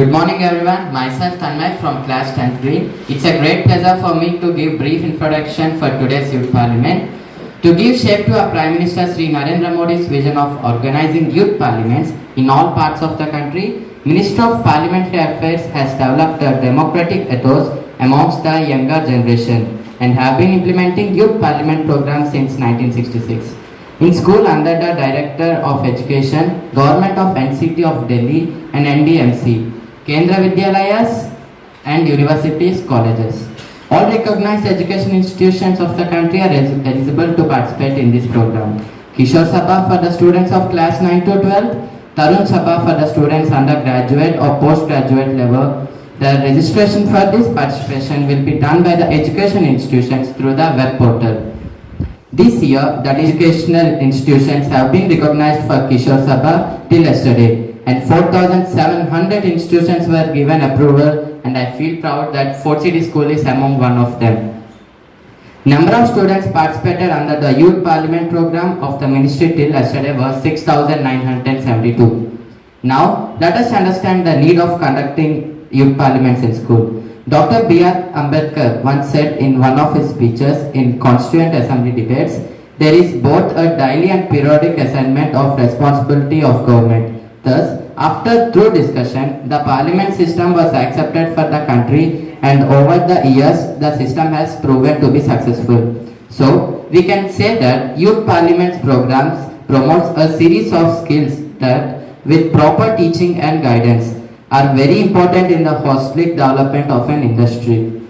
Good morning everyone, myself Tanmay from class 10th grade. It's a great pleasure for me to give brief introduction for today's Youth Parliament. To give shape to our Prime Minister Sri Narendra Modi's vision of organizing youth parliaments in all parts of the country, Ministry of Parliamentary Affairs has developed a democratic ethos amongst the younger generation and have been implementing youth parliament programs since 1966. In school under the Director of Education, Government of NCT of Delhi and NDMC, Kendra Vidyalayas and universities, colleges. All recognized education institutions of the country are eligible to participate in this program. Kishore Shabha for the students of class 9 to 12, Tarun Shabha for the students undergraduate or postgraduate level. The registration for this participation will be done by the education institutions through the web portal. This year, the educational institutions have been recognized for Kishore Shabha till yesterday, and 4,700 institutions were given approval, and I feel proud that Fort City School is among one of them. Number of students participated under the Youth Parliament program of the Ministry till yesterday was 6,972. Now, let us understand the need of conducting youth parliaments in school. Dr. B.R. Ambedkar once said in one of his speeches in Constituent Assembly debates, there is both a daily and periodic assignment of responsibility of government. Thus, after thorough discussion, the parliament system was accepted for the country, and over the years, the system has proven to be successful. So, we can say that youth parliaments programs promotes a series of skills that, with proper teaching and guidance, are very important in the holistic development of an industry.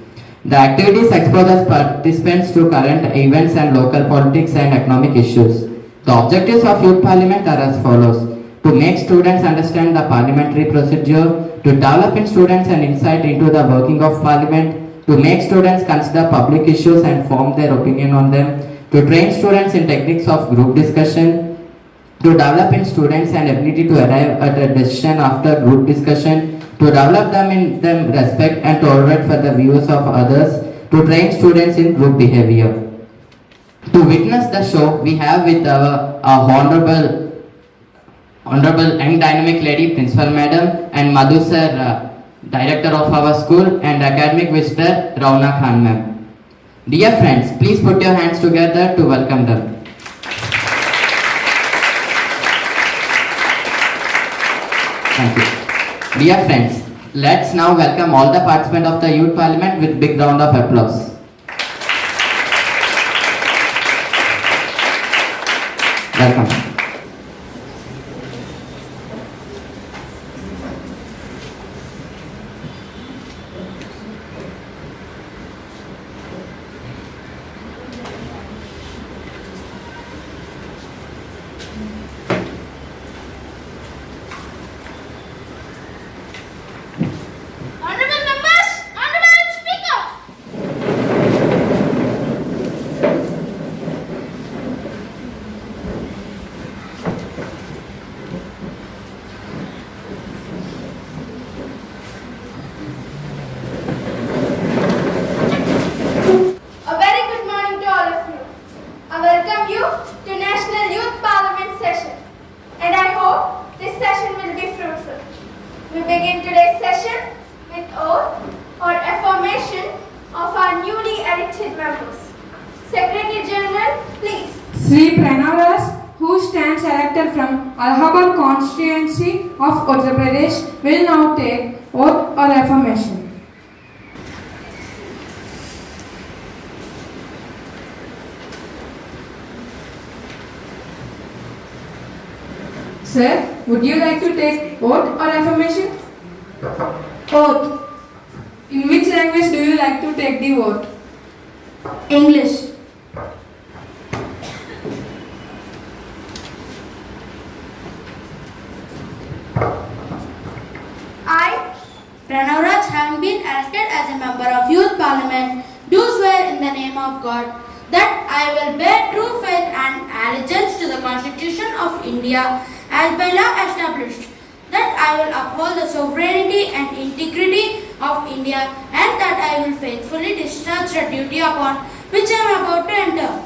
The activities expose participants to current events and local politics and economic issues. The objectives of Youth Parliament are as follows: to make students understand the parliamentary procedure, to develop in students an insight into the working of Parliament, to make students consider public issues and form their opinion on them, to train students in techniques of group discussion, to develop in students an ability to arrive at a decision after group discussion, to develop them in them respect and tolerate for the views of others, to train students in group behavior. To witness the show, we have with our honorable and dynamic lady Principal Madam and Madhu Sir, Director of our school, and academic visitor Rauna Khan Ma'am. Dear friends, please put your hands together to welcome them. Thank you. Dear friends, let's now welcome all the participants of the Youth Parliament with big round of applause. Welcome. We begin today's session with oath or affirmation of our newly elected members. Secretary General, please. Sri Pranavras, who stands elected from Allahabad constituency of Uttar Pradesh, will now take oath or affirmation. Sir, would you like to take oath or affirmation? Oath. In which language do you like to take the oath? English. I, Pranavras, having been elected as a member of Youth Parliament, do swear in the name of God that I will bear true faith and allegiance to the Constitution of India as by law established, that I will uphold the sovereignty and integrity of India, and that I will faithfully discharge the duty upon which I am about to enter.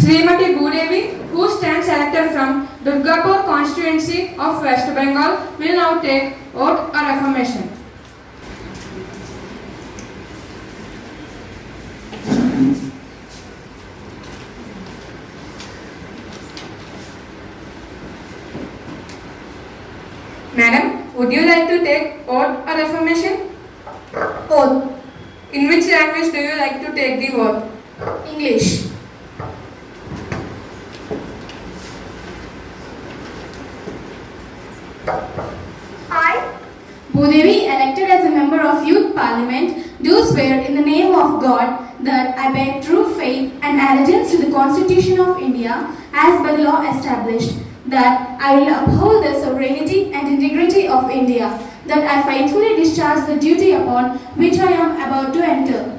Srimati Bhudevi, who stands elected from Durgapur constituency of West Bengal, will now take oath or affirmation. Madam, would you like to take oath or affirmation? Oath. In which language do you like to take the oath? English. I, Bhudevi, elected as a member of Youth Parliament, do swear in the name of God that I bear true faith and allegiance to the Constitution of India as by law established, that I will uphold the sovereignty and integrity of India, that I faithfully discharge the duty upon which I am about to enter.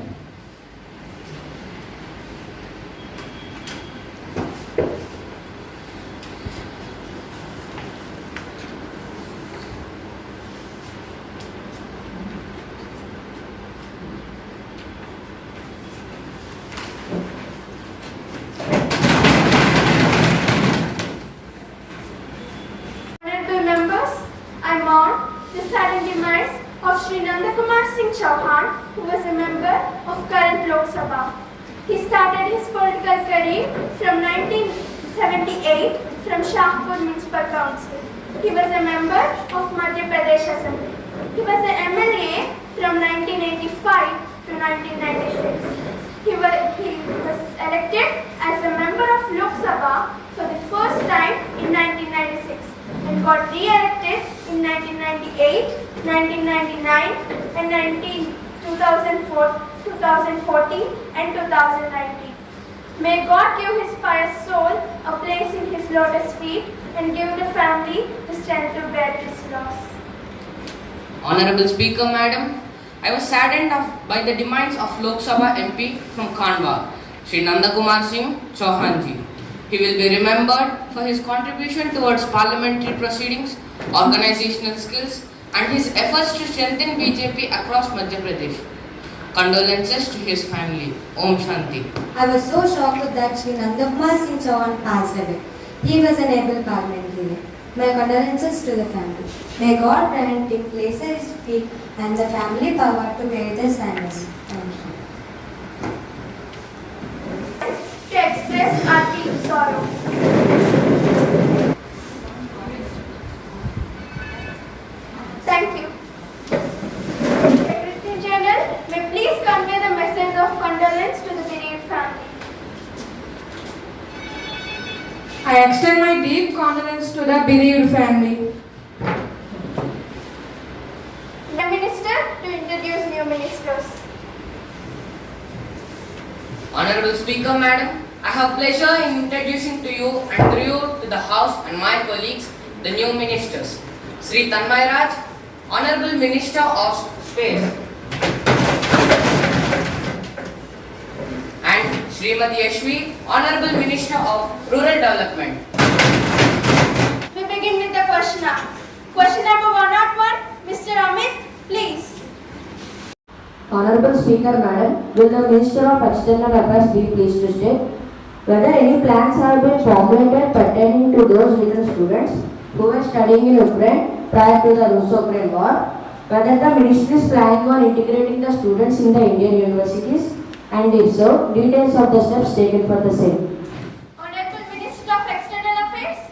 honorable members, I mourn the sudden demise of Sri Nandakumar Singh Chauhan, who was a member of current Lok Sabha. He started his political career from 1978 from Shahpur Municipal Council. He was a member of Madhya Pradesh Assembly. He was an MLA from 1985 to 1996. He was elected as a member of Lok Sabha for the first time in 1996 and got re-elected in 1998, 1999 and 2014 and 2019. May God give his pious soul a place in his lotus feet and give the family the strength to bear his loss. Honorable Speaker, Madam, I was saddened by the demise of Lok Sabha MP from Khandwa, Sri Nandakumar Singh Chauhanji. He will be remembered for his contribution towards parliamentary proceedings, organizational skills, and his efforts to strengthen BJP across Madhya Pradesh. Condolences to his family. Om Shanti. I was so shocked that Sri Nandakumar Singh Chauhan passed away. He was an able parliamentarian. My condolences to the family. May God grant him place at his feet and the family power to bear their sadness. Thank you. To express our deep sorrow. Thank you. Secretary General, may please convey the message of condolence to the bereaved family. I extend my deep condolence to the bereaved family. The Minister to introduce new ministers. Honorable Speaker, Madam, I have pleasure in introducing to you and through you to the House and my colleagues the new ministers. Sri Tanmay Raj, Honorable Minister of Space, and Srimati Yashvi, Honorable Minister of Rural Development. We begin with the question hour. Question number 101, Mr. Amit, please. Honorable Speaker, Madam, will the Minister of External Affairs be pleased to state whether any plans have been formulated pertaining to those little students who were studying in Ukraine prior to the Russo-Ukraine war, whether the Ministry is planning on integrating the students in the Indian universities, and if so, details of the steps taken for the same. Honorable Minister of External Affairs.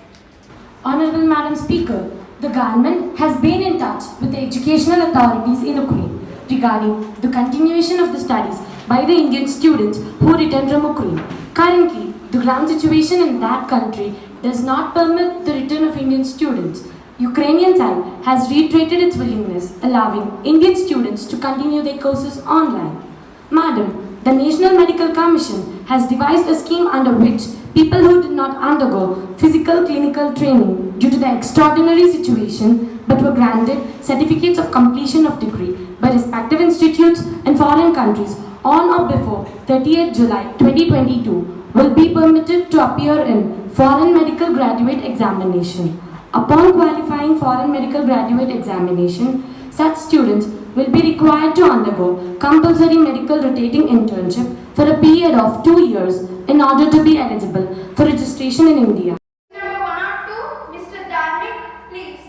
Honorable Madam Speaker, the government has been in touch with the educational authorities in Ukraine regarding the continuation of the studies by the Indian students who returned from Ukraine. Currently, the ground situation in that country does not permit the return of Indian students. Ukrainian side has reiterated its willingness, allowing Indian students to continue their courses online. Madam, the National Medical Commission has devised a scheme under which people who did not undergo physical clinical training due to the extraordinary situation but were granted certificates of completion of degree by respective institutes in foreign countries on or before 30th July 2022 will be permitted to appear in foreign medical graduate examination. Upon qualifying foreign medical graduate examination, such students will be required to undergo compulsory medical rotating internship for a period of 2 years in order to be eligible for registration in India. Number 102, Mr. Dharmik, please.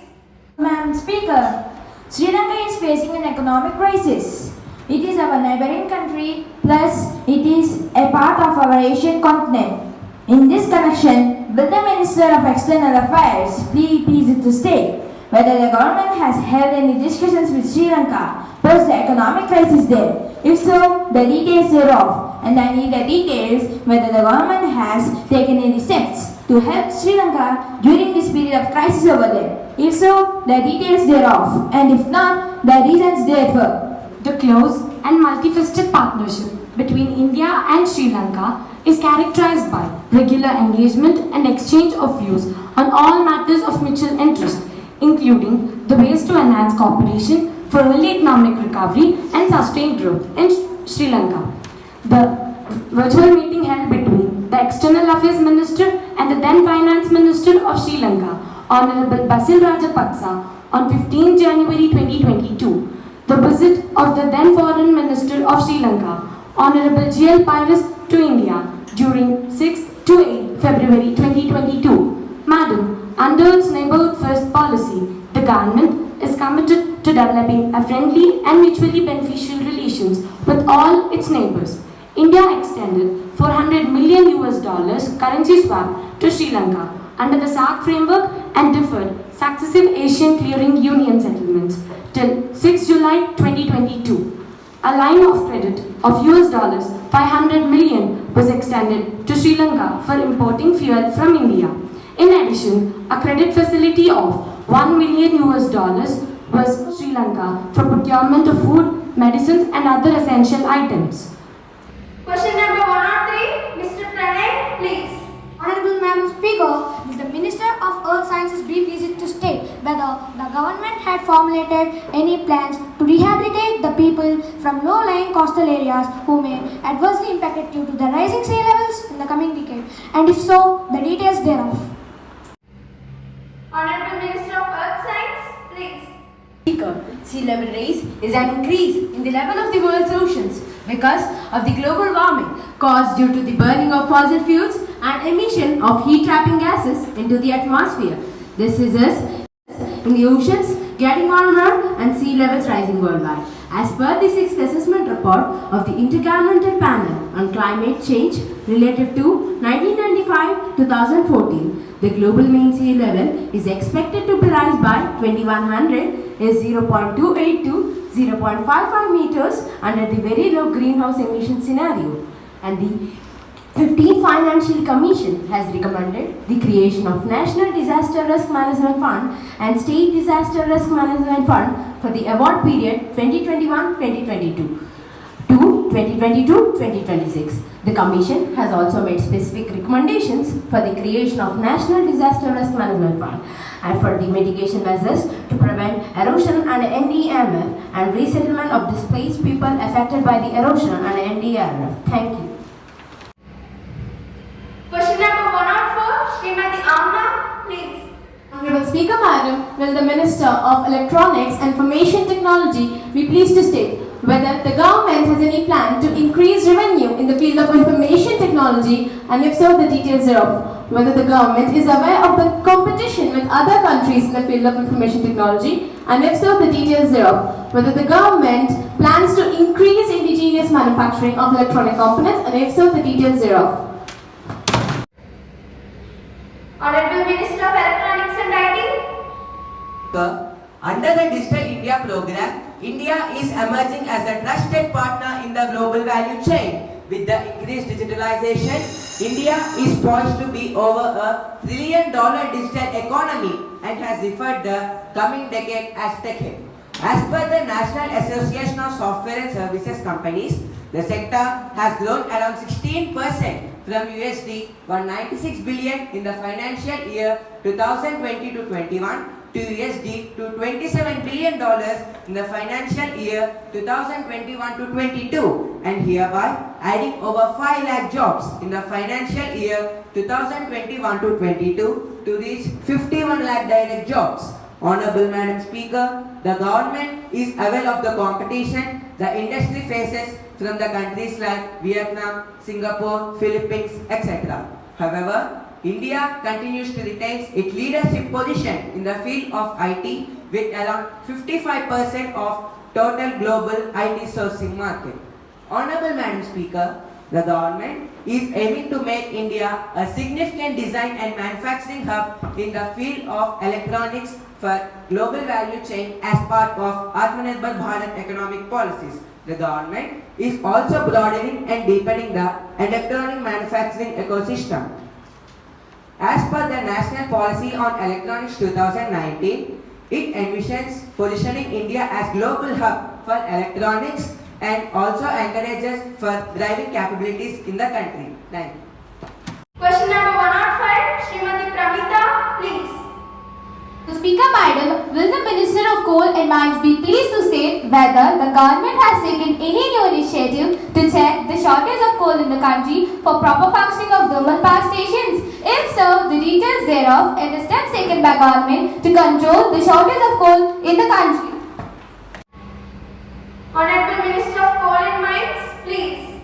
Madam Speaker, Sri Lanka is facing an economic crisis. It is our neighboring country, plus it is a part of our Asian continent. In this connection, will the Minister of External Affairs please to state whether the government has held any discussions with Sri Lanka post the economic crisis there? If so, the details thereof. And I need the details whether the government has taken any steps to help Sri Lanka during this period of crisis over there. If so, the details thereof. And if not, the reasons therefore. The close and multifaceted partnership between India and Sri Lanka is characterized by regular engagement and exchange of views on all matters of mutual interest, including the ways to enhance cooperation for early economic recovery and sustained growth in Sri Lanka. The virtual meeting held between the External Affairs Minister and the then Finance Minister of Sri Lanka, Honorable Basil Rajapaksa, on 15 January 2022. The visit of the then Foreign Minister of Sri Lanka, Honorable G.L. Pires, to India during 6 to 8 February 2022. Madam, under its Neighbourhood First policy, the government is committed to developing a friendly and mutually beneficial relations with all its neighbours. India extended $400 million currency swap to Sri Lanka under the SAARC framework and deferred successive Asian Clearing Union settlements till 6 July 2022. A line of credit of $500 million was extended to Sri Lanka for importing fuel from India. In addition, a credit facility of $1 million was Sri Lanka for procurement of food, medicines and other essential items. Question number 103, Mr. Pranay, please. Honorable Madam Speaker, will the Minister of Earth Sciences be pleased to state whether the government had formulated any plans to rehabilitate the people from low-lying coastal areas who may adversely impacted due to the rising sea levels in the coming decade, and if so, the details thereof. Honorable Minister of Earth Science, please. Speaker, sea level rise is an increase in the level of the world's oceans because of the global warming caused due to the burning of fossil fuels and emission of heat-trapping gases into the atmosphere. This results in the oceans getting warmer and sea levels rising worldwide. As per the 6th assessment report of the Intergovernmental Panel on Climate Change relative to 1995-2014, the global mean sea level is expected to be rise by 2100 is 0.28 to 0.55 meters under the very low greenhouse emission scenario. And the 15th Financial Commission has recommended the creation of National Disaster Risk Management Fund and State Disaster Risk Management Fund for the award period 2021-2022 to 2022-2026. The Commission has also made specific recommendations for the creation of National Disaster Risk Management Fund and for the mitigation measures to prevent erosion and NDMF and resettlement of displaced people affected by the erosion and NDMF. Thank you. Question number 104, Srimati Amna, please. Honorable Speaker Madam, will the Minister of Electronics and Information Technology be pleased to state whether the government has any plan to increase revenue in the field of information technology, and if so, the details thereof. Whether the government is aware of the competition with other countries in the field of information technology, and if so, the details thereof. Whether the government plans to increase indigenous manufacturing of electronic components, and if so, the details thereof. Honorable Minister of Electronics and IT. Under the Digital India program, India is emerging as a trusted partner in the global value chain. With the increased digitalization, India is poised to be over a $1 trillion digital economy and has referred the coming decade as decade. As per the National Association of Software and Services Companies, the sector has grown around 16% from USD 196 billion in the financial year 2020-21 to USD to $27 billion in the financial year 2021-22, and hereby adding over 5 lakh jobs in the financial year 2021-22 to reach 51 lakh direct jobs. Honorable Madam Speaker, the government is aware of the competition the industry faces from the countries like Vietnam, Singapore, Philippines, etc. However, India continues to retain its leadership position in the field of IT with around 55% of total global IT sourcing market. Honorable Madam Speaker, the government is aiming to make India a significant design and manufacturing hub in the field of electronics for global value chain as part of Atmanirbhar Bharat economic policies. The government is also broadening and deepening the electronic manufacturing ecosystem. As per the National Policy on Electronics 2019, it envisions positioning India as global hub for electronics and also encourages for driving capabilities in the country. Thank you. Question number 105, Srimati Pramita, please. The Speaker Madam, will the Minister of Coal and Mines be pleased to state whether the government has taken any new initiative to check the shortage of coal in the country for proper functioning of thermal power stations? If so, the details thereof and the steps taken by government to control the shortage of coal in the country. Honorable Minister of Coal and Mines, please.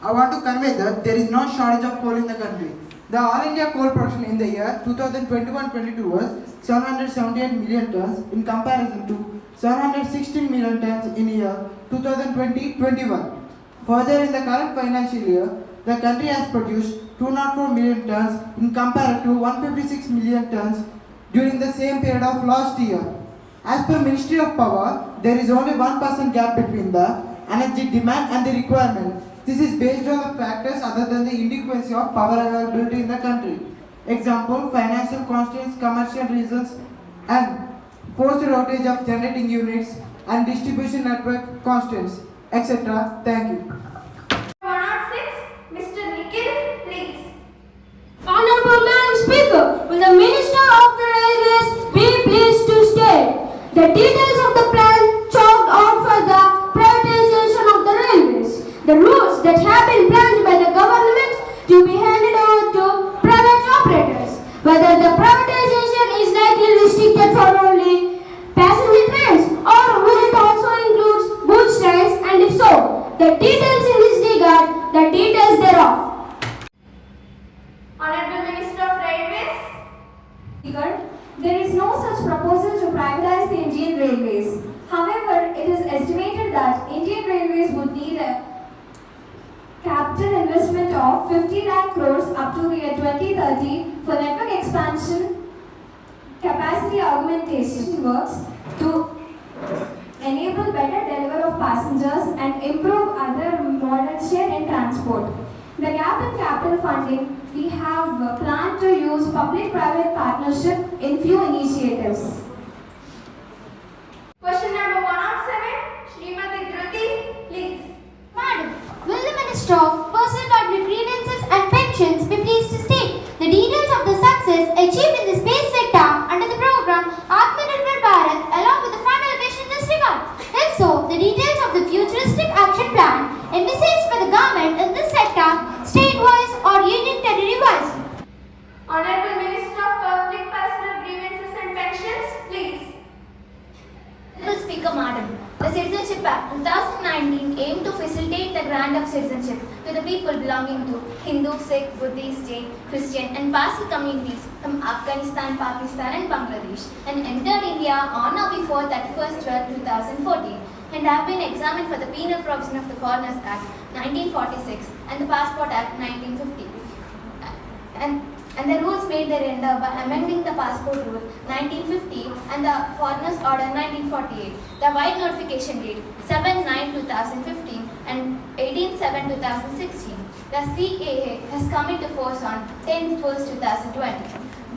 I want to convey that there is no shortage of coal in the country. The All India coal production in the year 2021-22 was 778 million tons in comparison to 716 million tons in year 2020-21. Further, in the current financial year, the country has produced 204 million tons in comparison to 156 million tons during the same period of last year. As per Ministry of Power, there is only 1% gap between the energy demand and the requirement. This is based on the factors other than the inadequacy of power availability in the country. Example, financial constraints, commercial reasons, and forced outage of generating units and distribution network constraints, etc. Thank you. 106, Mr. Nikhil, please. Honorable Madam Speaker, will the Minister of the Railways be pleased to state the details of the plan chalked out for the privatization of the railways? The routes that have been planned by the government to be handed over to private operators. Whether the privatization is likely restricted for only passenger trains or will it also include goods trains, and if so, the details in this regard, the details thereof. Honorable Minister of Railways. Speaker, there is no such proposal to privatize the Indian Railways. However, it is estimated that Indian Railways would need a capital investment of 50 lakh crores up to the year 2030 for network expansion, capacity augmentation works to enable better delivery of passengers and improve other modal share in transport. The gap in capital funding, we have planned to use public-private partnership in few initiatives. Question number 107, Srimati Dhruti, please. Madam, will the Minister of Personal Ordinary Grievances and Pensions be pleased to state the details of the success achieved in the space sector under the program Atmanirbhar Bharat along with the fund allocation in this regard? If so, the details of the futuristic action plan envisaged by the government in this sector, state-wise or union territory-wise. Honorable Minister of Public Personal Grievances and Pensions, please. Honorable Speaker Madam, the Citizenship Act 2019 aimed to facilitate the grant of citizenship to the people belonging to Hindu, Sikh, Buddhist, Jain, Christian and Parsi communities from Afghanistan, Pakistan and Bangladesh and entered India on or before 31st/12/2014 and have been examined for the Penal Provision of the Foreigners Act 1946 and the Passport Act 1950. And the rules made thereunder by amending the Passport Rule 1950 and the Foreigners Order 1948. The wide notification date 7/9/2015 and 18/7/2016. The CAA has come into force on 10/1/2020.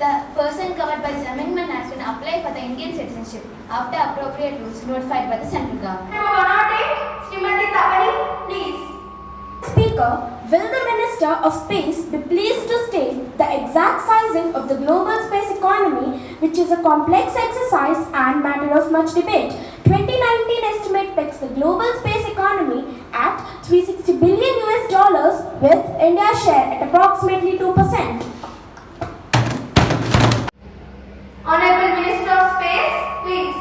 The person covered by this amendment has been applied for the Indian citizenship after appropriate rules notified by the central government. Number 108, Srimati Tavani, please. Speaker, will the Minister of Space be pleased to state the exact sizing of the global space economy, which is a complex exercise and matter of much debate? 2019 estimate pegs the global space economy at $360 billion with India's share at approximately 2%. Honorable Minister of Space, please.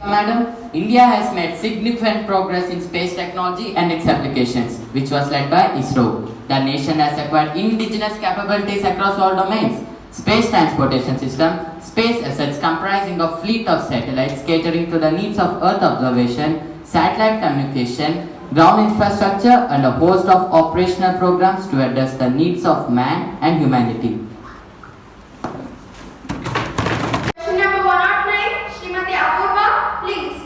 Madam, India has made significant progress in space technology and its applications, which was led by ISRO. The nation has acquired indigenous capabilities across all domains. Space transportation system, space assets comprising a fleet of satellites catering to the needs of Earth observation, satellite communication, ground infrastructure, and a host of operational programs to address the needs of man and humanity. Question number 109, Srimati Apurva, please.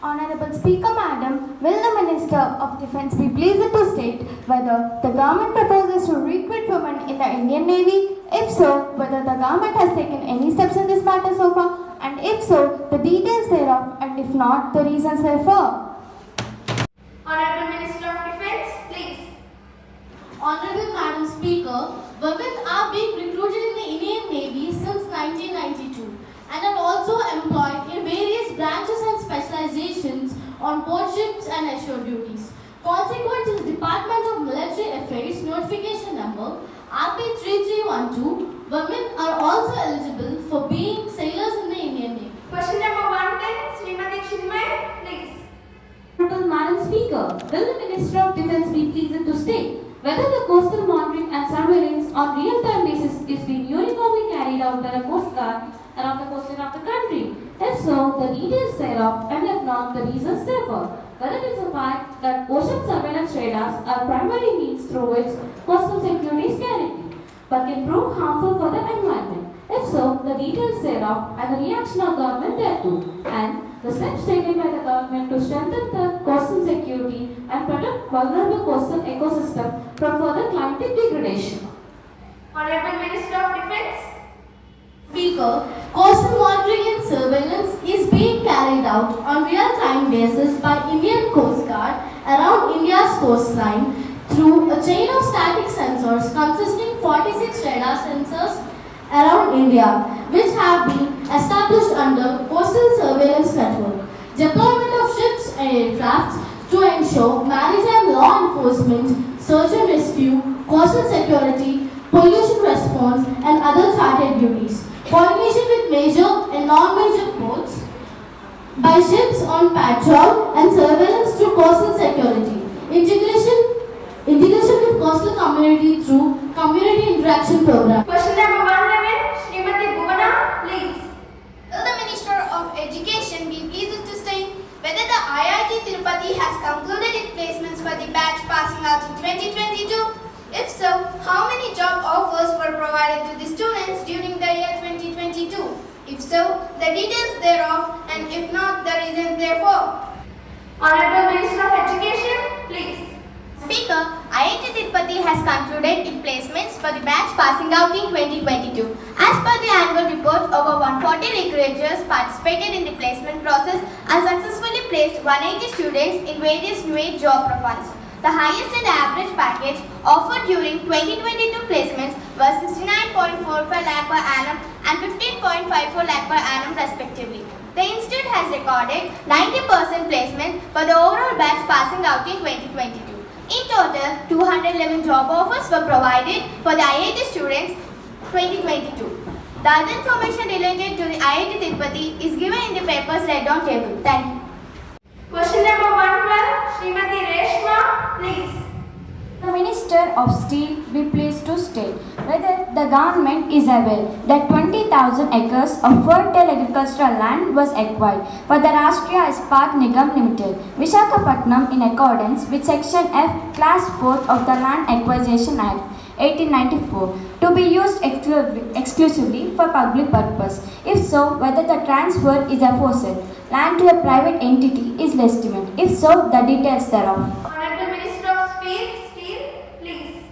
Honorable Speaker, Madam, will the Minister of Defence be pleased to state whether the government proposes to recruit women in the Indian Navy? If so, whether the government has taken any steps in this matter so far, and if so, the details thereof, and if not, the reasons therefor. Honorable Minister of Defence, please. Honorable Madam Speaker, women are being recruited in the Indian Navy since 1992 and are also employed in various branches and specializations on board ships and ashore duties. Consequent to the Department of Military Affairs notification number RP 3312, women are also eligible for being sailors in the Indian Navy. Question number 110, Srimati Chinmay, please. Honorable Madam Speaker, will the Minister of Defence be pleased to state whether the coastal monitoring and surveillance on real-time basis is being uniformly carried out by the Coast Guard around the coastline of the country? If so, the details thereof, and if not, the reasons therefor. Whether it is a fact that ocean surveillance radars are primary means through which coastal security is carried, but can prove harmful for the environment. If so, the details thereof and the reaction of government thereto, and the steps taken by the government to strengthen the coastal security and protect vulnerable coastal ecosystem from further climatic degradation. Honorable Minister of Defence. Speaker, coastal monitoring and surveillance is being carried out on real-time basis by Indian Coast Guard around India's coastline through a chain of static sensors consisting 46 radar sensors around India, which have been established under Coastal Surveillance Network. Deployment of ships and aircrafts to ensure maritime law enforcement, search and rescue, coastal security, pollution response, and other chartered duties. Coordination with major and non-major ports by ships on patrol and surveillance through coastal security. Integration with coastal community through community interaction program. Question number 111, Srimati Bhuvana, please. Will the Minister of Education be pleased to state whether the IIT Tirupati has concluded its placements for the batch passing out in 2022? If so, how many job offers were provided to the students during the year 2022? If so, the details thereof, and if not, the reasons therefor. Honorable Minister of Education, please. Speaker, IIT Tirupati has concluded its placements for the batch passing out in 2022. As per the annual report, over 140 recruiters participated in the placement process and successfully placed 180 students in various new age job profiles. The highest and average package offered during 2022 placements was 69.45 lakh per annum and 15.54 lakh per annum respectively. The institute has recorded 90% placement for the overall batch passing out in 2022. In total, 211 job offers were provided for the IIT students 2022. The other information related to the IIT Tirupati is given in the papers read on table. Thank you. Question number 112, Srimati Reshma, please. The Minister of Steel be pleased to state whether the government is aware that 20,000 acres of fertile agricultural land was acquired for the Rashtriya Ispat Nigam Limited, Visakhapatnam, in accordance with Section F, Class 4 of the Land Acquisition Act 1894, to be used exclusively for public purpose. If so, whether the transfer is aforesaid land to a private entity is legitimate. If so, the details thereof. Honorable Minister of Steel, please.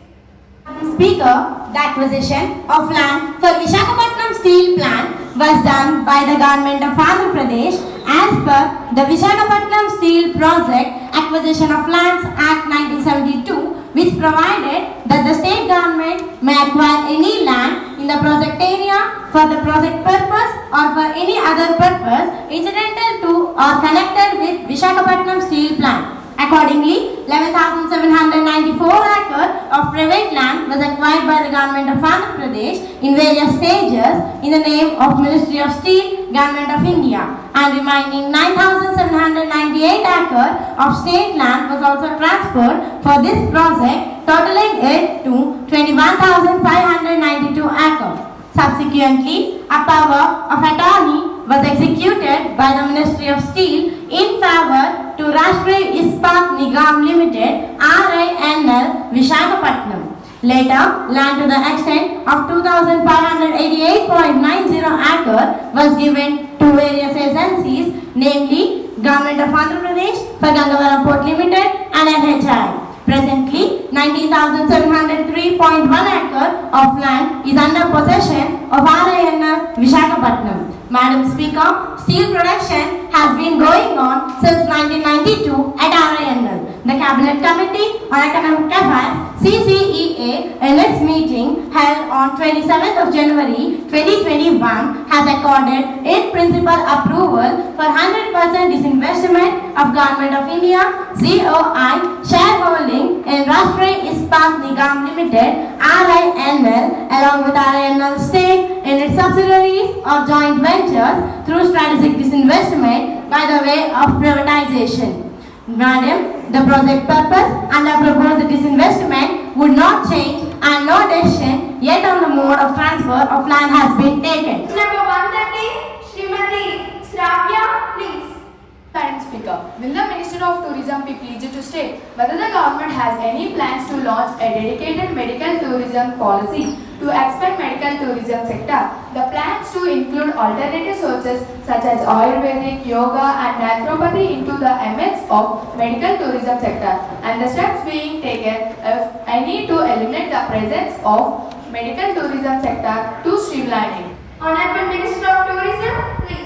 Speaker, the acquisition of land for Visakhapatnam Steel Plant was done by the government of Andhra Pradesh as per the Visakhapatnam Steel Project Acquisition of Lands Act 1972, which provided that the state government may acquire any land in the project area for the project purpose or for any other purpose incidental to or connected with Visakhapatnam Steel Plant. Accordingly, 11,794 acres of of private land was acquired by the government of Andhra Pradesh in various stages in the name of Ministry of Steel, Government of India, and remaining 9,798 acres of state land was also transferred for this project, totaling it to 21,592 acres. Subsequently, a power of attorney was executed by the Ministry of Steel in favor to Rashtriya Ispat Nigam Limited, RINL, Visakhapatnam. Later, land to the extent of 2,588.90 acres was given to various agencies, namely Government of Andhra Pradesh for Gangavaram Port Limited and NHI. Presently, 19,703.1 acres of land is under possession of RINL Visakhapatnam. Madam Speaker, steel production has been going on since 1992 at RINL. The Cabinet Committee on Economic Affairs (CCEA) in its meeting held on 27th of January 2021 has accorded in principle approval for 100% disinvestment of Government of India (ZOI) shareholding in Rashtriya Ispat Nigam Limited (RINL) along with RINL stake in its subsidiaries or joint ventures through strategic disinvestment by the way of privatization. Madam, the project purpose and the proposed disinvestment would not change and no decision yet on the mode of transfer of land has been taken. Number 130, Srimati Sravya, please. Madam Speaker, will the Minister of Tourism be pleased to state whether the government has any plans to launch a dedicated medical tourism policy to expand medical tourism sector? The plans to include alternative sources such as Ayurvedic, yoga and naturopathy into the MX of medical tourism sector, and the steps being taken, if any, to eliminate the presence of medical tourism sector to streamlining. Honorable Minister of Tourism, please.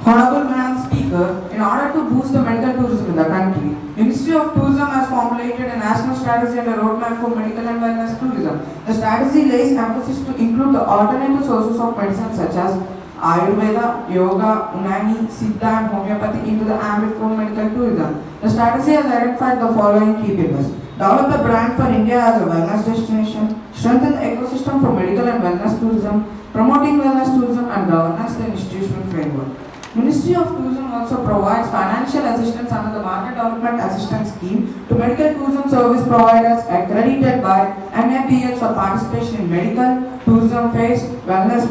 Honorable Madam Speaker, in order to boost the medical tourism in the country, Ministry of Tourism has formulated a national strategy and a roadmap for medical and wellness tourism. The strategy lays emphasis to include the alternative sources of medicine such as Ayurveda, Yoga, Unani, Siddha and Homeopathy into the ambit for medical tourism. The strategy has identified the following key pillars: develop a brand for India as a wellness destination, strengthen the ecosystem for medical and wellness tourism, promoting wellness tourism and governance the institutional framework. Ministry of Tourism also provides financial assistance under the Market Development Assistance Scheme to medical tourism service providers accredited by NABL for participation in medical tourism fairs, wellness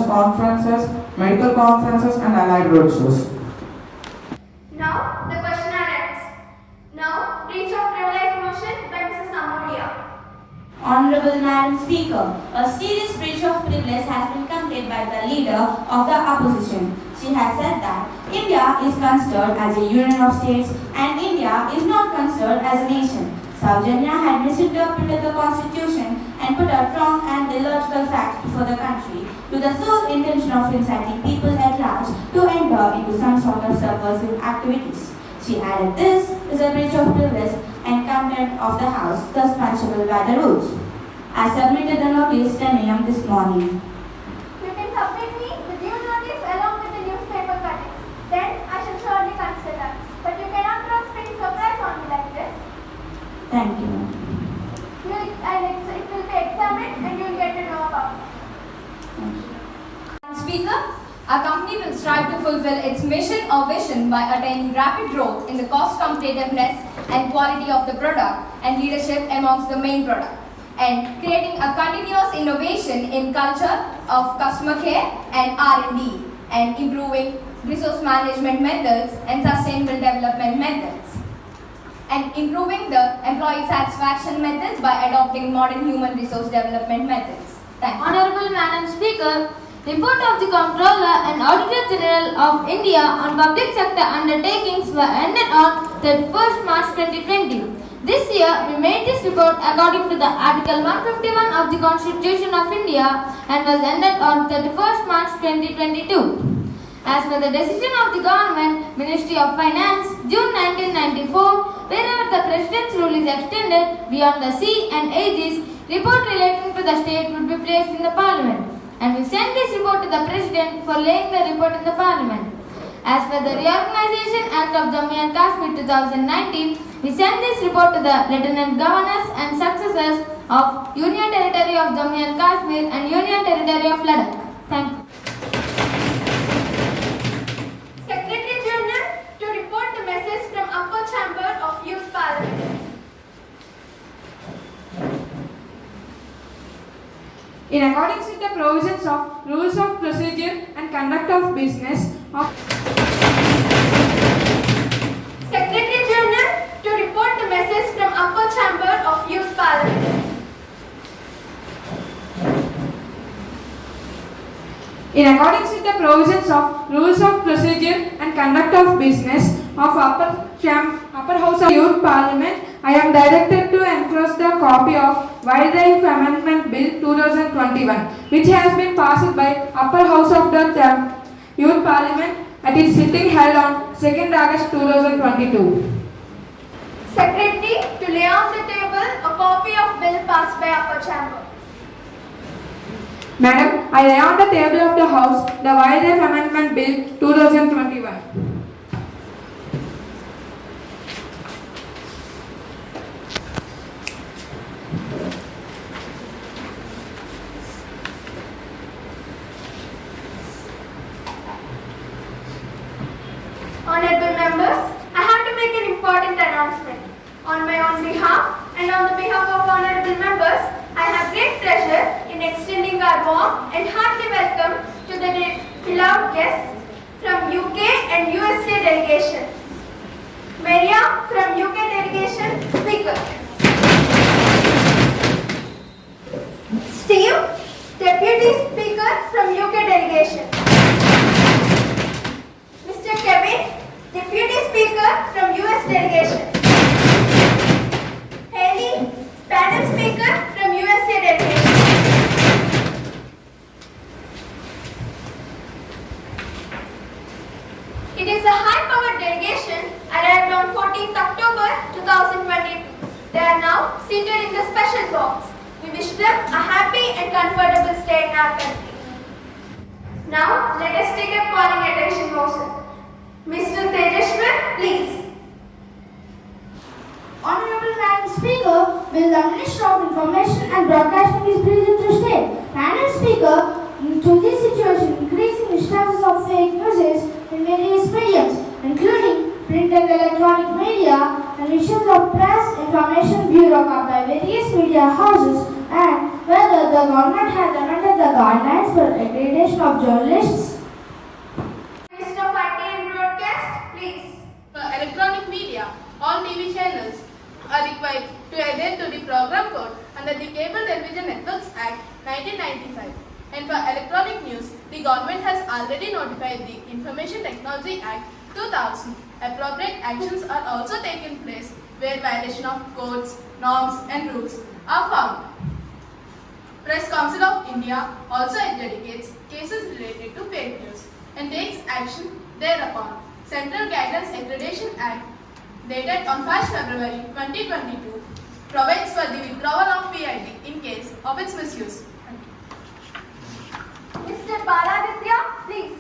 conferences, medical conferences and allied roadshows. Now, the question and answer. Now, breach of privilege motion by Mrs. Amodia. Honorable Madam Speaker, a serious breach of privilege has been committed by the leader of the opposition. She has said that India is considered as a union of states and India is not considered as a nation. Saujanya had misinterpreted the constitution and put out wrong and illogical facts before the country to the sole intention of inciting people at large to enter into some sort of subversive activities. She added this is a breach of privilege and contempt of the House, thus punishable by the rules. I submitted the notice 10 a.m. this morning. You can submit me the due notice along with the newspaper cuttings. Then I shall surely consider that. But you cannot throw spring surprise on me like this. Thank you. It will be examined and you will get to know about it. Speaker, our company will strive to fulfill its mission or vision by attaining rapid growth in the cost competitiveness and quality of the product and leadership amongst the main product, and creating a continuous innovation in culture of customer care and R&D, and improving resource management methods and sustainable development methods, and improving the employee satisfaction methods by adopting modern human resource development methods. Thank you. Honorable Madam Speaker, report of the Comptroller and Auditor General of India on public sector undertakings were ended on 31st March 2020. This year, we made this report according to the Article 151 of the Constitution of India and was ended on 31st March 2022. As per the decision of the Government, Ministry of Finance, June 1994, wherever the President's rule is extended beyond the sea and aegis, report relating to the state would be placed in the Parliament. And we send this report to the President for laying the report in the Parliament. As per the Reorganization Act of Jammu and Kashmir 2019, We send this report to the Lieutenant Governors and successors of Union Territory of Jammu and Kashmir and Union Territory of Ladakh. Thank you. Secretary General to report the message from Upper Chamber of Youth Parliament. In accordance with the provisions of Rules of Procedure and Conduct of Business of Secretary General to report the message from Upper Chamber of Youth Parliament. In accordance with the provisions of Rules of Procedure and Conduct of Business of Upper House of Youth Parliament, I am directed to enclose the copy of Wildlife Amendment Bill 2021, which has been passed by Upper House of the Youth Parliament at its sitting held on 2nd August 2022. Secretary to lay on the table a copy of bill passed by Upper Chamber. Madam, I lay on the table of the House the Wildlife Amendment Bill 2021. Honorable members, I have to make an important announcement. On my own behalf and on the behalf of honorable members, I have great pleasure in extending our warm and hearty welcome to the beloved guests from UK and USA delegation. Maria from UK delegation, Speaker. Steve, Deputy Speaker from UK delegation. Mr. Kevin, Deputy Speaker from US delegation. Haley, Panel Speaker from USA delegation. It is a high-powered delegation arrived on 14th October 2022. They are now seated in the special box. We wish them a happy and comfortable stay in our country. Now, let us take up calling attention motion. Mr. Tejashwar, please. Honorable Madam Speaker, will the Minister of Information and Broadcasting is pleased to state. Madam Speaker, to this situation, increasing instances of fake news in various mediums, including print and electronic media, and issues of Press Information Bureau by various media houses, and whether the government has amended the guidelines for accreditation of journalists. Minister of IT and Broadcast, please. For electronic media, all TV channels are required to adhere to the program code under the Cable Television Networks Act 1995. And for electronic news, the government has already notified the Information Technology Act 2000. Appropriate actions are also taken place where violation of codes, norms and rules are found. Press Council of India also adjudicates cases related to fake news and takes action thereupon. Central Guidance Accreditation Act dated on 1st February 2022 provides for the withdrawal of PID in case of its misuse. Mr. Baladitya, please.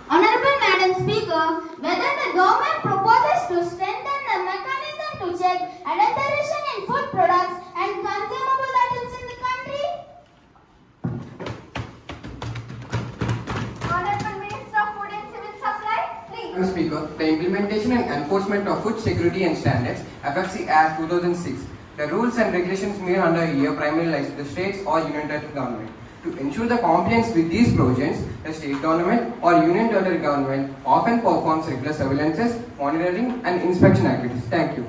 Honorable Madam Speaker, whether the government proposes to strengthen the mechanism to check adulteration in food products and consumable items in the country? Honorable Minister of Food and Civil Supply, please. Madam Speaker, the implementation and enforcement of food security and standards, FFC Act 2006. The rules and regulations made under here primarily lies with the states or union territory government. To ensure the compliance with these provisions, the state government or union territory government often performs regular surveillances, monitoring and inspection activities. Thank you.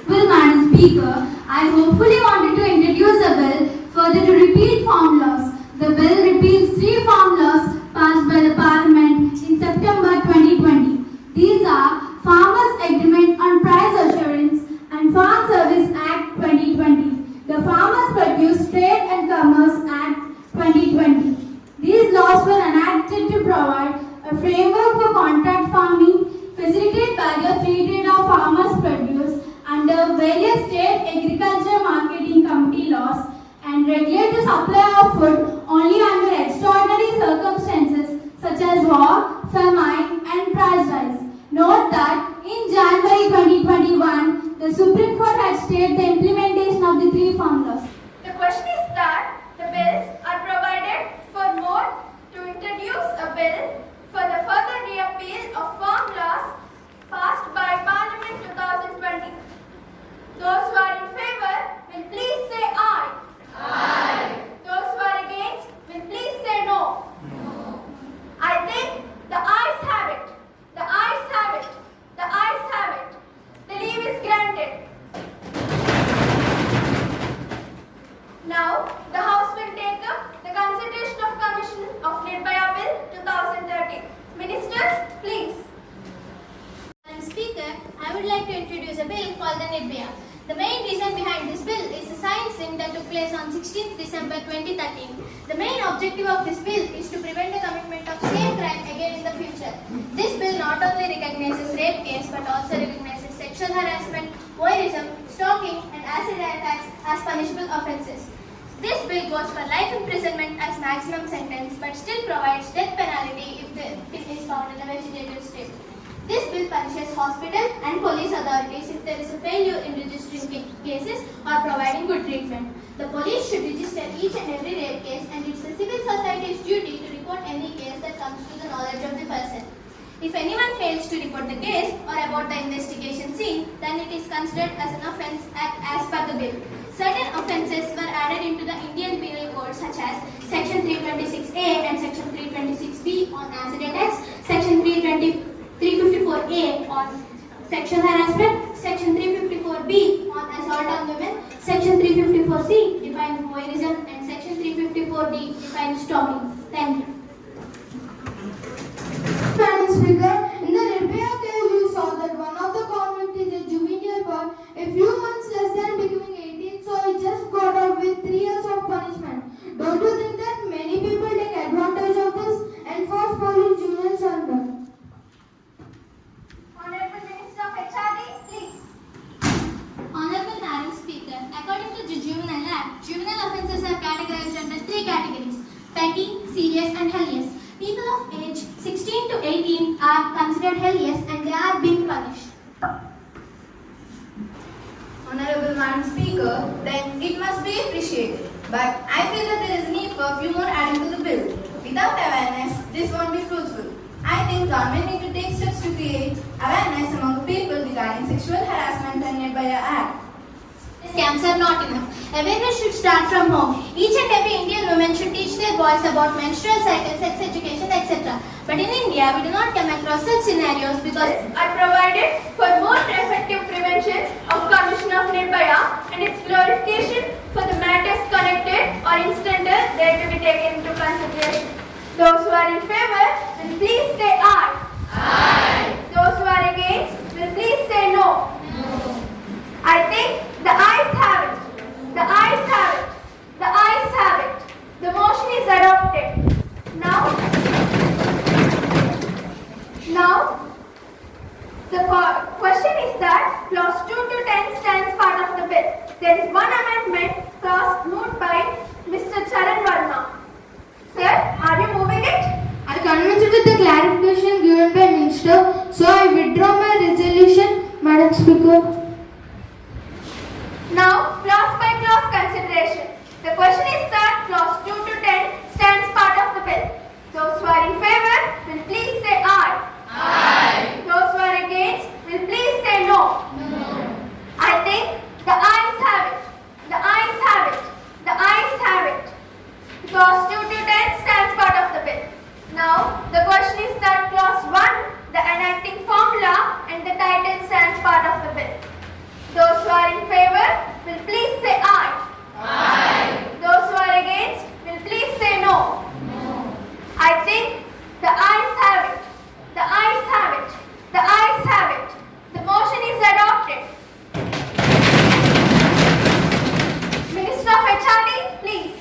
Well, Madam Speaker, I hopefully wanted to introduce a bill further to repeal farm laws. The bill repeals 3 farm laws passed by the Parliament in September 2020. These are Farmers' Agreement on Price Assurance and Farm Service Act 2020. The Farmers' Produce Trade and Commerce Act 2020. These laws were enacted to provide a framework for contract farming, facilitate barrier free trade of farmers' produce under various state agriculture marketing committee laws, and regulate the supply of food only under extraordinary circumstances such as war, famine, and price note that in January 2021, the Supreme Court had stayed the implementation of the three formulas. The question is that the bills are provided for more to introduce a bill for the further repeal of formulas passed by Parliament 2020. Those who are in favor will please say aye. Aye. Those who are against will please say no. No. I think the ayes have it. The ayes have it. The ayes have it. The leave is granted. Now, the House will take up the consideration of Commission of Nirbhaya Bill 2013. Ministers, please. Madam Speaker, I would like to introduce a bill called the Nirbhaya. The main reason behind this bill is the sentencing that took place on 16th December 2013. The main objective of this bill is to prevent the commitment of same crime again in the future. This bill not only recognizes rape case but also recognizes sexual harassment, voyeurism, stalking and acid attacks as punishable offences. This bill goes for life imprisonment as maximum sentence but still provides death penalty if the victim is found in a vegetative state. This bill punishes hospital and police authorities if there is a failure in registering cases or providing good treatment. The police should register each and every rape case and it's the civil society's duty to report any case that comes to the knowledge of the person. If anyone fails to report the case or about the investigation scene, then it is considered as an offence as per the bill. Certain offences were added into the Indian Penal Code such as Section 326A and Section 326B on acid attacks, Section 354A on sexual harassment, Section 354B on assault on women, Section 354C defines voyeurism and Section 354D defines stalking. Thank you. Madam Speaker, in the Nirbhaya case, we saw that one of the convicts is a juvenile for a few months less than becoming 18, so he just got out with 3 years of punishment. Don't you think that many people take advantage of this and force police juveniles under? Honorable Minister of HRD, please. Honorable Madam Speaker, according to the Juvenile Act, juvenile offences are categorized under 3 categories: petty, serious and heinous. People of age 16 to 18 are considered heinous and they are being punished. Honorable Madam Speaker, then it must be appreciated. But I feel that there is a need for a few more adding to the bill. Without awareness, this won't be fruitful. I think government need to take steps to create awareness among the people regarding sexual harassment and Nirbhaya Act. Scams are not enough. Awareness should start from home. Each and every Indian woman should teach their boys about menstrual cycle, sex education, etc. But in India, we do not come across such scenarios because I provided for more effective prevention of Commission of Nirbhaya and its glorification for the matters connected or incidental there to be taken into consideration. Those who are in favor will please say aye. Aye. Those who are against will please say no. No. I think the ayes have it. The ayes have it. The ayes have it. The motion is adopted. Now the question is that clause 2 to 10 stands part of the bill. There is one amendment clause moved by Mr. Charan Verma. Sir, are you moving it? I convinced with the clarification given by Minister, so I withdraw my resolution, Madam Speaker. Now, clause by clause consideration. The question is that clause 2 to 10 stands part of the bill. Those who are in favor will please say aye. Aye. Those who are against will please say no. No. I think the ayes have it. The ayes have it. The ayes have it. Clause 2 to 10 stands part of the bill. Now, the question is that clause 1, the enacting formula and the title stands part of the bill. Those who are in favor will please say aye. Aye. Those who are against will please say no. No. I think the ayes have it. The ayes have it. The ayes have it. The motion is adopted. Minister of HRD, please.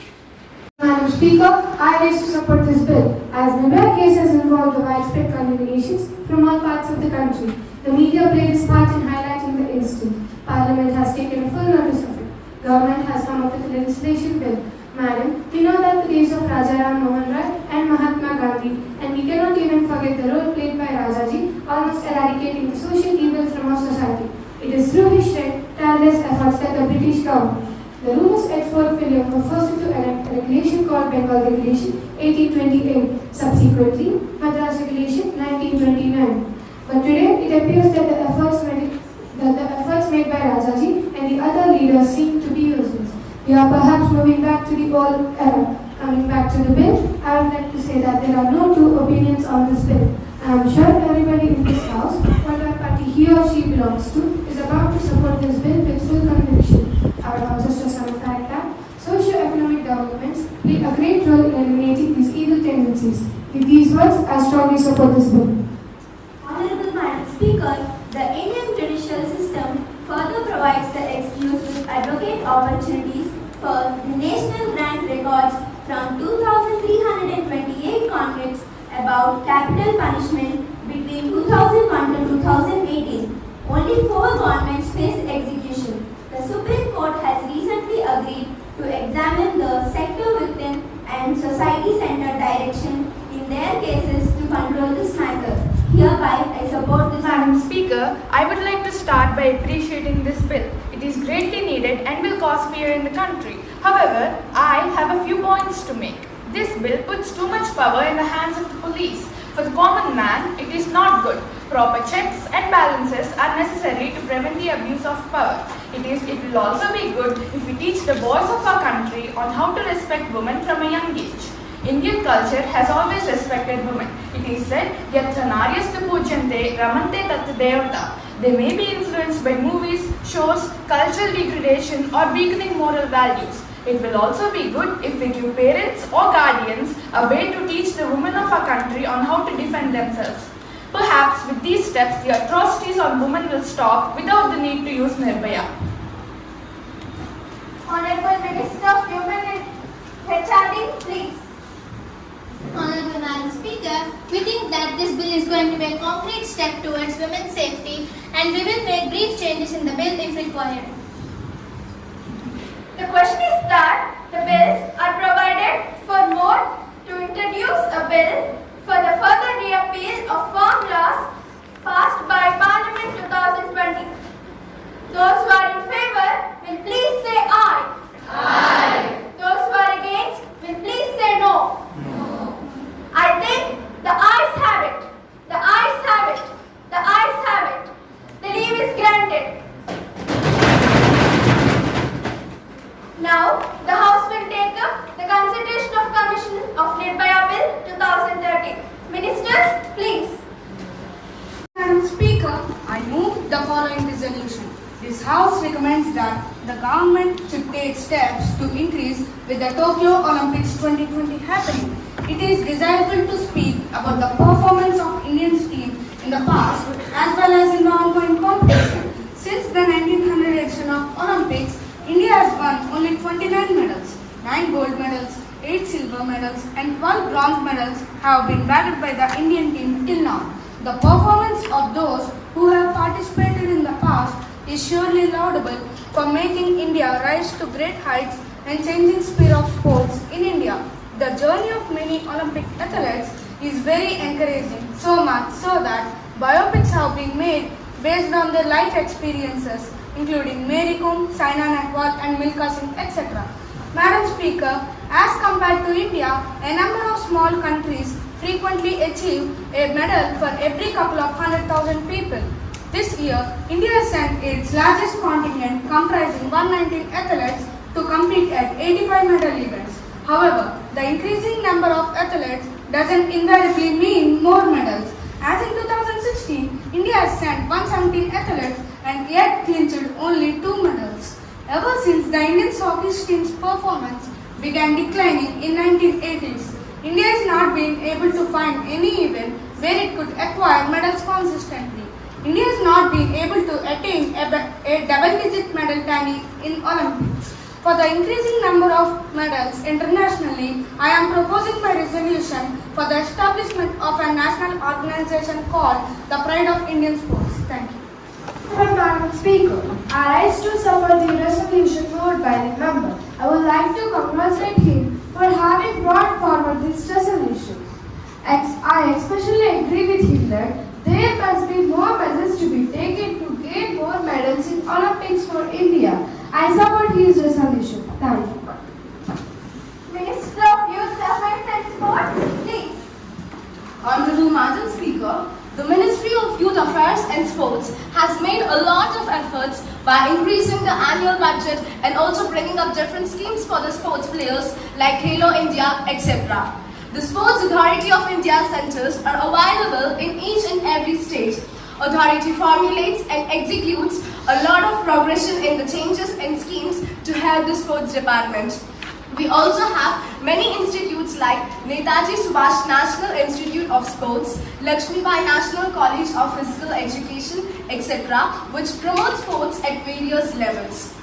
Madam Speaker, I rise to support this bill. As Nirbhaya cases involve the widespread condemnations from all parts of the country, the media played its part in highlighting the incident. Parliament has taken full notice of it. Government has come up with a legislation bill. Madam, we know that the case of Raja Ram Mohan Rai and Mahatma Gandhi, and we cannot even forget the role played by Rajaji almost eradicating the social evils from our society. It is through his tireless efforts that the British government, the rulers at Fort William, were forced to enact a regulation called Bengal Regulation 1828, subsequently Madras Regulation 1929. But today it appears that the efforts made by Rajaji and the other leaders seem to be useless. We are perhaps moving back to the old era. Coming back to the bill, I would like to say that there are no two opinions on this bill. I am sure everybody in this house, whatever party he or she belongs to, is about to support this bill with full conviction. I would also stress on the fact that socio-economic developments play a great role in eliminating these evil tendencies. With these words, I strongly support this bill. Honorable Madam Speaker, the Indian judicial system further provides the excuse with advocate opportunities for the national grant records from 2,328 convicts about capital punishment between 2001 to 2018. Only 4 governments faced execution. The Supreme Court has recently agreed to examine the sector victim and society-centered direction in their cases to control this matter. Hereby, I support this. Madam Speaker, I would like to start by appreciating this bill. It is greatly needed and will cause fear in the country. However, I have a few points to make. This bill puts too much power in the hands of the police. For the common man, it is not good. Proper checks and balances are necessary to prevent the abuse of power. It will also be good if we teach the boys of our country on how to respect women from a young age. Indian culture has always respected women. It is said, Yatra Naryastu Pujyante Ramante Tat Devata. They may be influenced by movies, shows, cultural degradation or weakening moral values. It will also be good if we give parents or guardians a way to teach the women of our country on how to defend themselves. Perhaps with these steps, the atrocities on women will stop without the need to use Nirbhaya. Honorable Minister of Human and HRD, please. Honorable Madam Speaker, we think that this bill is going to be a concrete step towards women's safety and we will make brief changes in the bill if required. The question is that the bills are provided for more to introduce a bill for the further repeal of farm laws passed by Parliament 2020. Those who are in favor will please say aye. Aye. Those who are against will please say no. No. I think the ayes have it. The ayes have it. The ayes have it. The leave is granted. Now, the House will take up the consideration of Commission of Nirbhaya Bill 2013. Ministers, please. Madam Speaker, I move the following resolution. This House recommends that the government should take steps to increase with the Tokyo Olympics 2020 happening. It is desirable to speak about the performance of Indian team in the past as well as in the ongoing competition. Since the 1900 edition of Olympics, India has won only 29 medals. 9 gold medals, 8 silver medals and 12 bronze medals have been bagged by the Indian team till now. The performance of those who have participated in the past is surely laudable for making India rise to great heights and changing spirit of sports in India. The journey of many Olympic athletes is very encouraging, so much so that biopics have been made based on their life experiences, including Mary Kom, Saina Nehwal and Milkha Singh, etc. Madam Speaker, as compared to India, a number of small countries frequently achieve a medal for every couple of 100,000 people. This year, India sent its largest contingent comprising 119 athletes to compete at 85 medal events. However, the increasing number of athletes doesn't invariably mean more medals. As in 2016, India has sent 117 athletes and yet clinched only 2 medals. Ever since the Indian hockey team's performance began declining in 1980s, India has not been able to find any event where it could acquire medals consistently. India has not been able to attain a double-digit medal tally in Olympics. For the increasing number of medals internationally, I am proposing my resolution for the establishment of a national organization called the Pride of Indian Sports. Thank you. Madam Speaker, I rise to support the resolution moved by the member. I would like to congratulate him for having brought forward this resolution. I especially agree with him that There must be more measures to be taken to gain more medals in Olympics for India. I support his resolution. Thank you. Minister of Youth Affairs and Sport, please. Honorable Madam Speaker, the Ministry of Youth Affairs and Sports has made a lot of efforts by increasing the annual budget and also bringing up different schemes for the sports players like Halo India, etc. The Sports Authority of India centers are available in each and every state. Authority formulates and executes a lot of progression in the changes and schemes to help the sports department. We also have many institutes like Netaji Subhash National Institute of Sports, Lakshmibai National College of Physical Education, etc., which promote sports at various levels.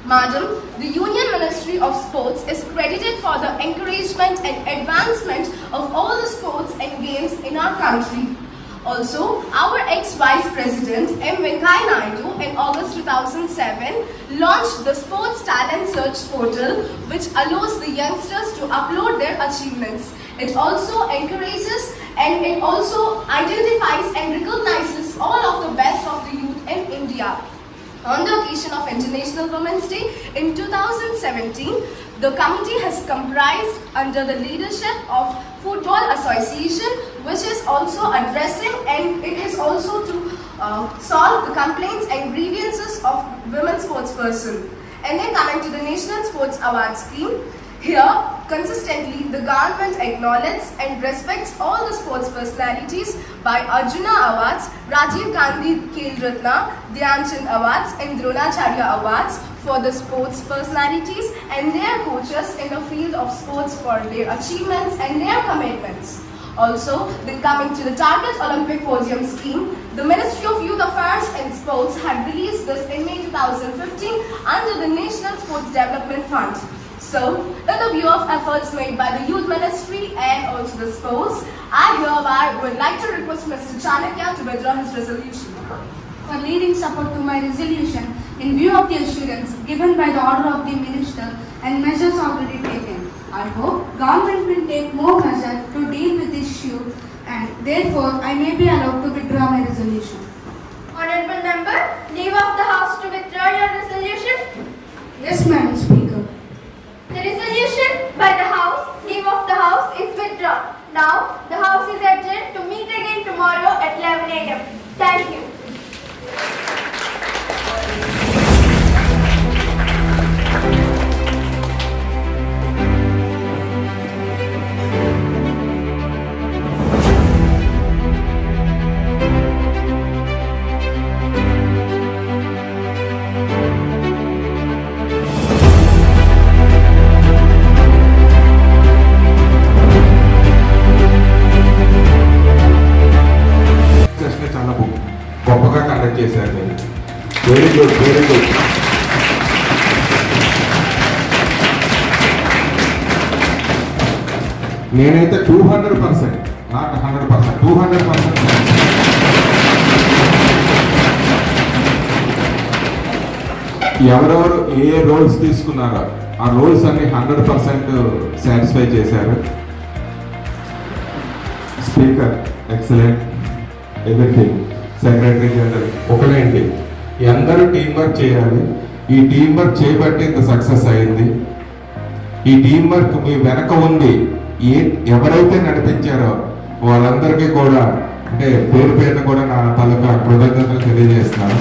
Madam, the Union Ministry of Sports is credited for the encouragement and advancement of all the sports and games in our country. Also, our ex-Vice President M. Venkaiah Naidu in August 2007 launched the Sports Talent Search Portal, which allows the youngsters to upload their achievements. It also encourages and it also identifies and recognizes all of the best of the youth in India. On the occasion of International Women's Day in 2017, the committee has comprised under the leadership of Football Association, which is also addressing and it is also to solve the complaints and grievances of women sportspersons. And then coming to the National Sports Award Scheme, here consistently the government acknowledges and respects all the sports personalities by Arjuna Awards, Rajiv Gandhi Khel Ratna, Dhyan Chand Awards and Dronacharya Awards for the sports personalities and their coaches in the field of sports for their achievements and their commitments. Also, then coming to the Target Olympic Podium Scheme, the Ministry of Youth Affairs and Sports had released this in May 2015 under the National Sports Development Fund. So, in the view of efforts made by the Youth Ministry and also the sports, I hereby would like to request Mr. Chanakya to withdraw his resolution. For leading support to my resolution in view of the assurance given by the order of the Minister and measures already taken. I hope government will take more measures to deal with this issue and therefore I may be allowed to withdraw my resolution. Honorable Member, leave of the House to withdraw your resolution. Yes, Madam Speaker. The resolution by the House, leave of the House is withdrawn. Now, the House is adjourned to meet again tomorrow at 11 a.m. Thank you. గొప్పగా conduct చేశారు. Very good, very good. నేనైతే 200%, not 100%, 200% ఎవరెవరు ఏ roles తీసుకున్నారో ఆ roles అన్ని 100% satisfy చేశారు. Speaker excellent, everything. Secretary general ఒకలేండి, అందరూ టీం వర్క్ చేయాలి. ఈ టీం వర్క్ చేయబట్టి ఇంత సక్సెస్ అయింది. ఈ టీం వర్క్ మీ వెనక ఉంది. ఎవరైతే నడిపించారో వాళ్ళందరికీ కూడా అంటే పేరు పేరున కూడా నా తాలూకా కృతజ్ఞతలు తెలియజేస్తున్నాను.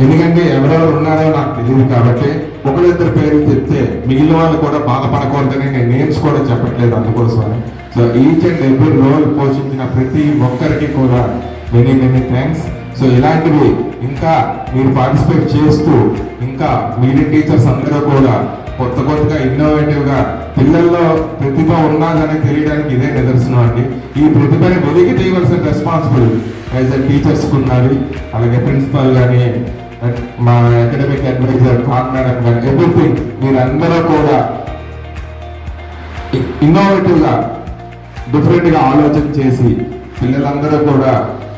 ఎందుకంటే ఎవరెవరు ఉన్నారో నాకు తెలియదు కాబట్టి ఒకరిద్దరు పేరు చెప్తే మిగిలిన వాళ్ళు కూడా బాధపడకూడదని నేను నేమ్స్ కూడా చెప్పట్లేదు అందుకోసమని. So each and every role పోషించిన ప్రతి ఒక్కరికి కూడా మెనీ మెనీ థ్యాంక్స్. సో ఇలాంటివి ఇంకా మీరు పార్టిసిపేట్ చేస్తూ ఇంకా మీడియా టీచర్స్ అందరూ కూడా కొత్తగా ఇన్నోవేటివ్గా పిల్లల్లో ప్రతిభ ఉన్నదని తెలియడానికి ఇదే నిదర్శనం అండి. ఈ ప్రతిభని వెలికి తీయవలసిన రెస్పాన్సిబుల్ యాజ్ అ టీచర్స్కి ఉన్నది. అలాగే ప్రిన్సిపల్ కానీ మా అకాడమిక్ అడ్వైజర్ కాన్ మేడం కానీ ఎవ్రీథింగ్ మీరందరూ కూడా ఇన్నోవేటివ్గా డిఫరెంట్గా ఆలోచన చేసి పిల్లలందరూ కూడా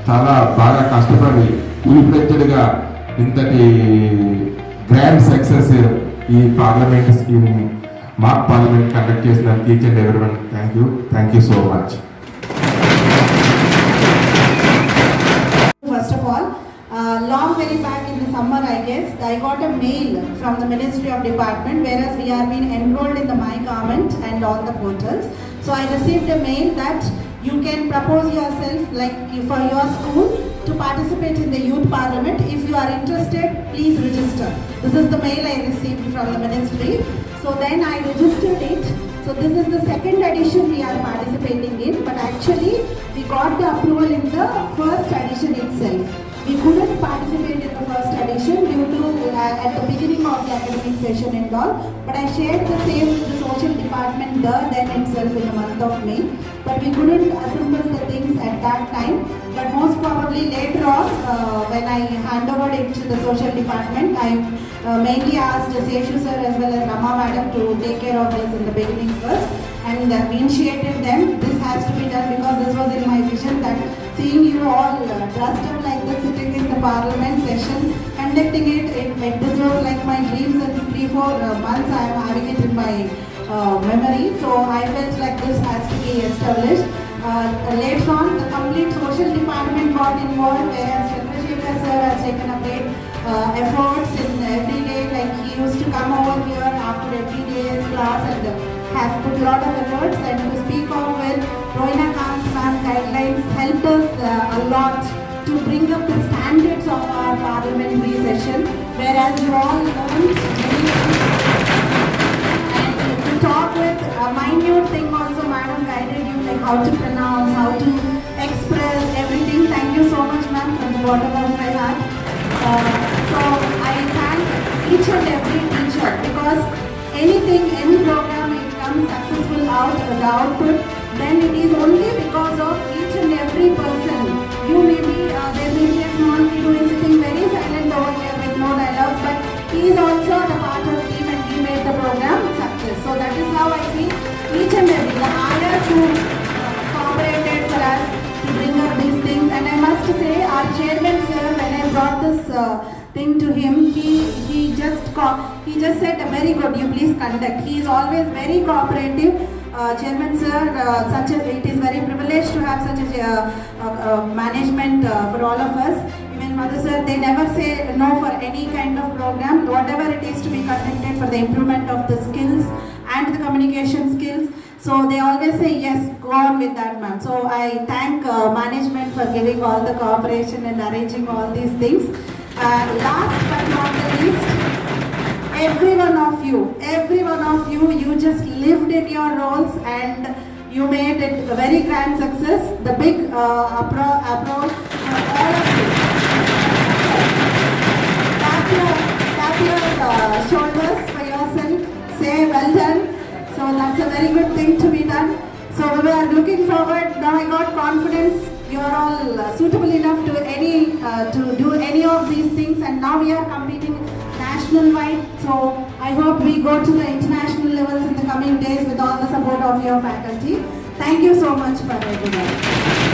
చాలా బాగా కష్టపడి ఫుల్-ఫ్లెడ్జ్డ్గా ఇంతటి గ్రాండ్ సక్సెస్ ఈ parliament scheme mock parliament conduct చేసిన each and everyone thank you so much. First of all, long very back in the summer, I guess, I got a mail from the Ministry of Department, whereas we are being enrolled in the My Government and all the portals. So I received a mail that you can propose yourself like for your school to participate in the Youth Parliament. If you are interested, please register. This is the mail I received from the Ministry. So then I registered it. So this is the second edition we are participating in, but actually we got the approval in the first edition itself. We couldn't participate in the first edition due to at the beginning of the academic session and all, but I shared the same with the social department then itself in the month of May, but we couldn't assemble the things at that time. But most probably later on, when I hand over it to the social department, I mainly asked Seshu sir as well as Rama madam to take care of this in the beginning first, and we initiated them. This has to be done because this was in my vision that seeing you all dressed up like this, sitting in the parliament session, conducting it, this was like my dream since 3-4 months. I am having it in my memory, so I felt like this has to be established. Later on, the complete social department got involved, whereas Chandrasekhar sir has taken a great efforts in every day, like he used to come over here after every day's class and has put a lot of efforts, and to speak of with Rohina Khan's ma'am guidelines helped us a lot to bring up the standards of our parliamentary session, whereas you all learned many things. And to talk with a minute thing also, madam guided you like how to pronounce, how to express everything. Thank you so much ma'am from the bottom of my heart. So I thank each and every teacher, because anything, any program, it comes successful out, the output, then it is only because of each and every person. You may be, there may be a small kid who is sitting very silent over here with no dialogues, but he is also the part of team and he made the program success. So that is how I feel each and every, the hires who cooperated for us to bring up these things. And I must say, our chairman sir, when I brought this thing to him, he just said, very good, you please conduct. He is always very cooperative. Chairman sir, it is very privileged to have such a management for all of us. Even Mother sir, they never say no for any kind of program, whatever it is to be conducted for the improvement of the skills and the communication skills. So they always say yes, go on with that ma'am. So I thank management for giving all the cooperation and arranging all these things. Last but not the least, every one of you, you just lived in your roles and you made it a very grand success. The big approach for all of you. Tap your shoulders for yourself, say well done. So that's a very good thing to be done. So we are looking forward. Now I got confidence. You are all suitable enough to do any of these things, and now we are competing national wide. So I hope we go to the international levels in the coming days with all the support of your faculty. Thank you so much for everyone.